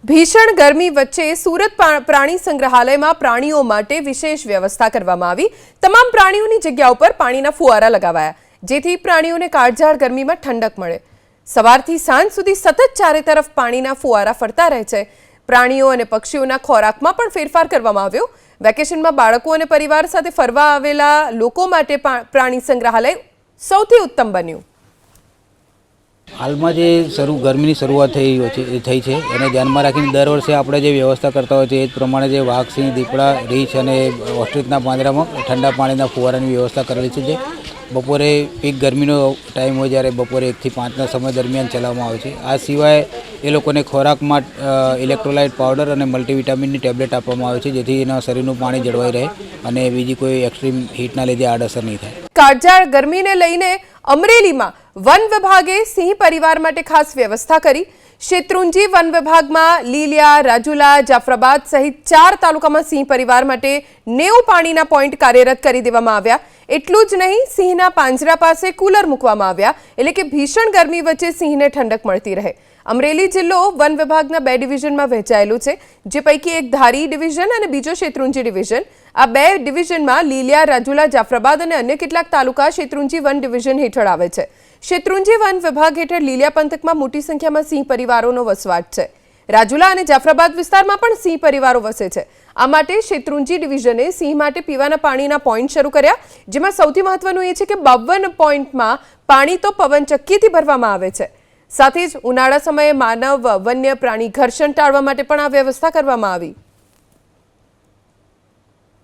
ભીષણ ગરમી વચ્ચે સુરત પ્રાણી સંગ્રહાલયમાં પ્રાણીઓ માટે વિશેષ વ્યવસ્થા કરવામાં આવી। તમામ પ્રાણીઓની જગ્યા ઉપર પાણીના ફુવારા લગાવાયા, જેથી પ્રાણીઓને કાળઝાળ ગરમીમાં ઠંડક મળે। સવારથી સાંજ સુધી સતત ચારે તરફ પાણીના ફુવારા ફરતા રહે છે। પ્રાણીઓ અને પક્ષીઓના ખોરાકમાં પણ ફેરફાર કરવામાં આવ્યો। વેકેશનમાં બાળકો અને પરિવાર સાથે ફરવા આવેલા લોકો માટે પ્રાણી સંગ્રહાલય સૌથી ઉત્તમ બન્યું। હાલમાં જે ગરમીની શરૂઆત થઈ છે એને ધ્યાનમાં રાખીને દર વર્ષે આપણે જે વ્યવસ્થા કરતા હોય છે એ જ પ્રમાણે જે વાઘ, સિંહ, દીપડા, રીંછ અને ઓસ્ટ્રિચના પાંજરામાં ઠંડા પાણીના ફુવારાની વ્યવસ્થા કરેલી છે। જે બપોરે પીક ગરમીનો ટાઈમ હોય જ્યારે બપોરે 1 થી 5ના સમય દરમિયાન ચલાવવામાં આવે છે। આ સિવાય એ લોકોને ખોરાકમાં ઇલેક્ટ્રોલાઇટ પાવડર અને મલ્ટીવિટામિનની ટેબ્લેટ આપવામાં આવે છે, જેથી એના શરીરનું પાણી જળવાઈ રહે અને બીજી કોઈ એક્સ્ટ્રીમ હીટના લીધે આડઅસર નહીં થાય। કાળઝાળ ગરમીને લઈને અમરેલીમાં વન વિભાગે સિંહ પરિવાર માટે ખાસ વ્યવસ્થા કરી। શેત્રુંજી વન વિભાગમાં લીલિયા, રાજુલા, જાફરાબાદ સહિત 4 તાલુકામાં સિંહ પરિવાર માટે 90 પાણીના પોઈન્ટ કાર્યરત કરી દેવામાં આવ્યા। એટલું જ નહીં, સિંહના પાંજરા પાસે કુલર મૂકવામાં આવ્યા, એટલે કે ભીષણ ગરમી વચ્ચે સિંહને ઠંડક મળતી રહે। અમરેલી જિલ્લો વન વિભાગના 2 ડિવિઝનમાં વહેંચાયેલો છે, જે પૈકી એક ધારી ડિવિઝન અને બીજો શેત્રુંજી ડિવિઝન। આ 2 ડિવિઝનમાં લીલિયા, રાજુલા, જાફરાબાદ અને અન્ય કેટલાક તાલુકા શેત્રુંજી વન ડિવિઝન હેઠળ આવે છે। શેત્રુંજી વન વિભાગ હેઠળ લીલિયા પંથકમાં મોટી સંખ્યામાં સિંહ પરિવારોનો વસવાટ છે। રાજુલા અને જાફરાબાદ વિસ્તારમાં પણ સિંહ પરિવારો વસે છે। આ માટે શેત્રુંજી ડિવિઝને સિંહ માટે પીવાના પાણીના પોઈન્ટ શરૂ કર્યા, જેમાં સૌથી મહત્વનું એ છે કે 52 પોઈન્ટમાં પાણી તો પવનચક્કીથી ભરવામાં આવે છે। સાથે જ ઉનાળા સમયે માનવ વન્ય પ્રાણી ઘર્ષણ ટાળવા માટે પણ આ વ્યવસ્થા કરવામાં આવી।